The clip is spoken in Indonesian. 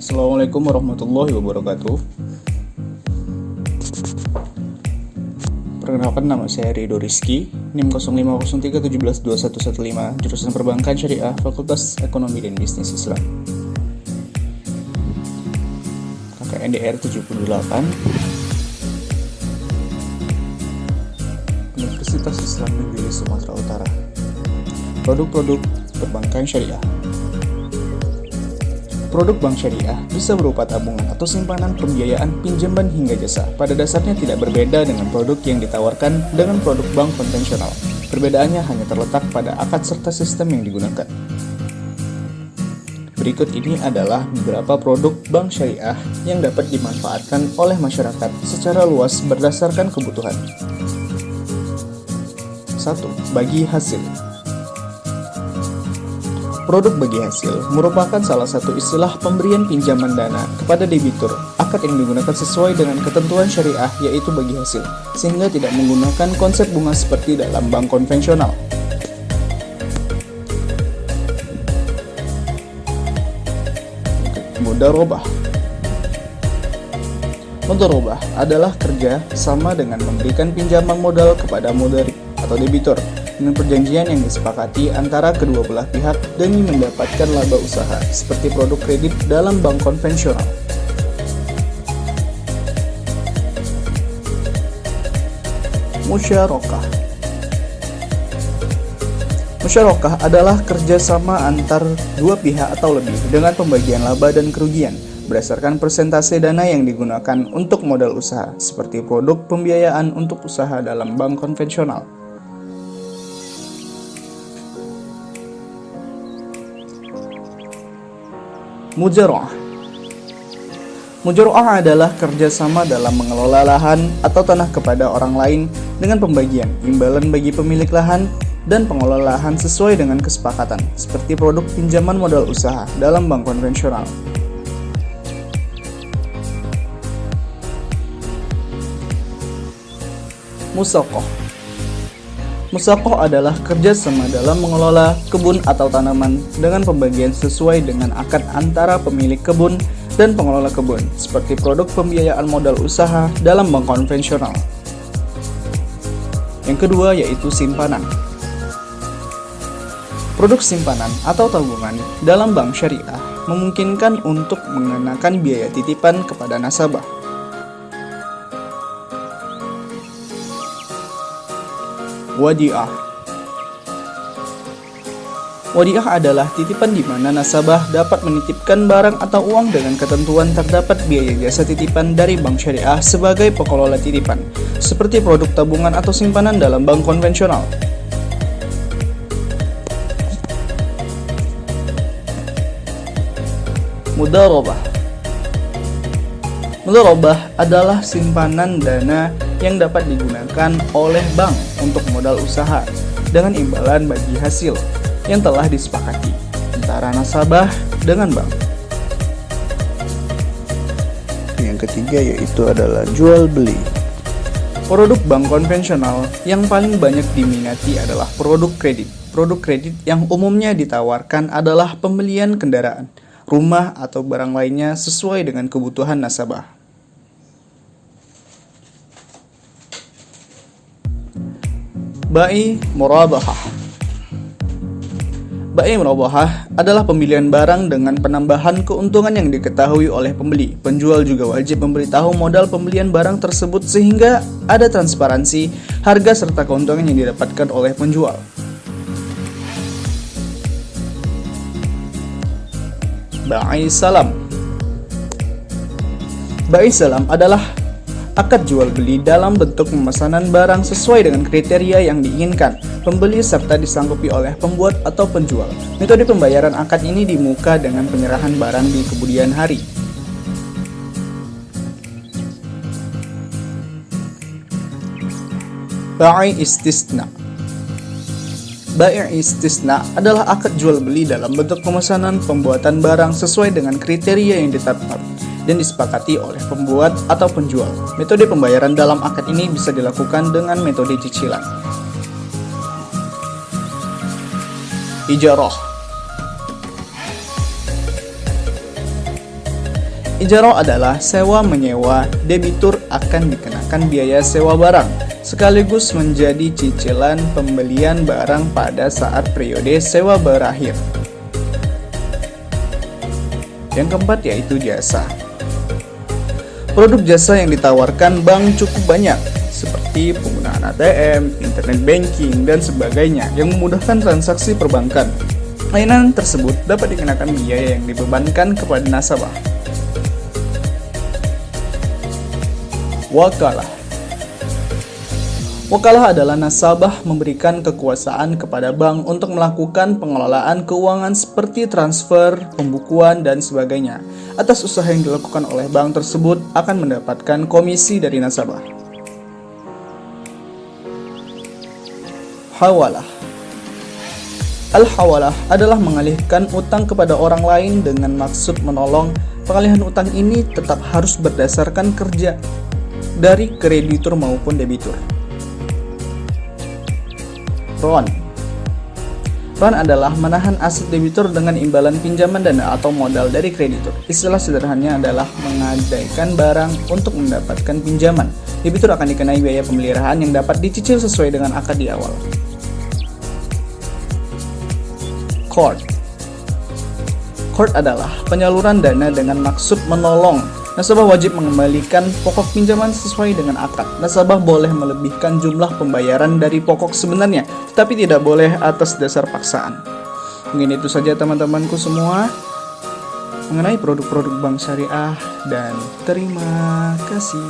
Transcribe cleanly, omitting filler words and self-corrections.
Assalamualaikum warahmatullahi wabarakatuh. Perkenalkan, nama saya Rido Rizky, NIM 0503172115, jurusan Perbankan Syariah, Fakultas Ekonomi dan Bisnis Islam. KKNDR 78, Universitas Islam Negeri Sumatera Utara. Produk-produk Perbankan Syariah. Produk bank syariah bisa berupa tabungan atau simpanan, pembiayaan, pinjaman hingga jasa. Pada dasarnya tidak berbeda dengan produk yang ditawarkan dengan produk bank konvensional. Perbedaannya hanya terletak pada akad serta sistem yang digunakan. Berikut ini adalah beberapa produk bank syariah yang dapat dimanfaatkan oleh masyarakat secara luas berdasarkan kebutuhan. 1. Bagi hasil. Produk bagi hasil merupakan salah satu istilah pemberian pinjaman dana kepada debitur. Akad yang digunakan sesuai dengan ketentuan syariah, yaitu bagi hasil, sehingga tidak menggunakan konsep bunga seperti dalam bank konvensional. Mudharabah. Mudharabah adalah kerja sama dengan memberikan pinjaman modal kepada mudharib atau debitur dengan perjanjian yang disepakati antara kedua belah pihak demi mendapatkan laba usaha, seperti produk kredit dalam bank konvensional. Musyarakah. Musyarakah adalah kerjasama antar dua pihak atau lebih dengan pembagian laba dan kerugian berdasarkan persentase dana yang digunakan untuk modal usaha, seperti produk pembiayaan untuk usaha dalam bank konvensional. Mujara'ah. Mujara'ah adalah kerjasama dalam mengelola lahan atau tanah kepada orang lain dengan pembagian imbalan bagi pemilik lahan dan pengelola lahan sesuai dengan kesepakatan, seperti produk pinjaman modal usaha dalam bank konvensional. Musaqah. Musaqah adalah kerjasama dalam mengelola kebun atau tanaman dengan pembagian sesuai dengan akad antara pemilik kebun dan pengelola kebun, seperti produk pembiayaan modal usaha dalam bank konvensional. Yang kedua yaitu simpanan. Produk simpanan atau tabungan dalam bank syariah memungkinkan untuk mengenakan biaya titipan kepada nasabah. Wadi'ah. Wadi'ah adalah titipan di mana nasabah dapat menitipkan barang atau uang dengan ketentuan terdapat biaya jasa titipan dari bank syariah sebagai pengelola titipan, seperti produk tabungan atau simpanan dalam bank konvensional. Mudharabah. Mudharabah adalah simpanan dana yang dapat digunakan oleh bank untuk modal usaha dengan imbalan bagi hasil yang telah disepakati antara nasabah dengan bank. Yang ketiga yaitu adalah jual beli. Produk bank konvensional yang paling banyak diminati adalah produk kredit. Produk kredit yang umumnya ditawarkan adalah pembelian kendaraan, rumah atau barang lainnya sesuai dengan kebutuhan nasabah. Bai murabahah. Bai murabahah adalah pembelian barang dengan penambahan keuntungan yang diketahui oleh pembeli. Penjual juga wajib memberitahu modal pembelian barang tersebut sehingga ada transparansi harga serta keuntungan yang didapatkan oleh penjual. Bai salam. Bai salam adalah akad jual beli dalam bentuk pemesanan barang sesuai dengan kriteria yang diinginkan pembeli serta disanggupi oleh pembuat atau penjual. Metode pembayaran akad ini dimuka dengan penyerahan barang di kemudian hari. Bai istisna. Bai istisna adalah akad jual beli dalam bentuk pemesanan pembuatan barang sesuai dengan kriteria yang ditetapkan dan disepakati oleh pembuat atau penjual. Metode pembayaran dalam akad ini bisa dilakukan dengan metode cicilan. Ijarah. Ijarah adalah sewa menyewa, debitur akan dikenakan biaya sewa barang, sekaligus menjadi cicilan pembelian barang pada saat periode sewa berakhir. Yang keempat yaitu jasa. Produk jasa yang ditawarkan bank cukup banyak, seperti penggunaan ATM, internet banking, dan sebagainya yang memudahkan transaksi perbankan. Layanan tersebut dapat dikenakan biaya yang dibebankan kepada nasabah. Wakalah. Wakalah adalah nasabah memberikan kekuasaan kepada bank untuk melakukan pengelolaan keuangan seperti transfer, pembukuan, dan sebagainya. Atas usaha yang dilakukan oleh bank tersebut akan mendapatkan komisi dari nasabah. Hawalah. Al-hawalah adalah mengalihkan utang kepada orang lain dengan maksud menolong. Pengalihan utang ini tetap harus berdasarkan kerja dari kreditur maupun debitur. Ron adalah menahan aset debitur dengan imbalan pinjaman dana atau modal dari kreditur. Istilah sederhananya adalah menggadaikan barang untuk mendapatkan pinjaman. Debitur akan dikenai biaya pemeliharaan yang dapat dicicil sesuai dengan akad di awal. Court adalah penyaluran dana dengan maksud menolong. Nasabah wajib mengembalikan pokok pinjaman sesuai dengan akad. Nasabah boleh melebihkan jumlah pembayaran dari pokok sebenarnya, tetapi tidak boleh atas dasar paksaan. Mungkin itu saja teman-temanku semua mengenai produk-produk bank syariah, dan terima kasih.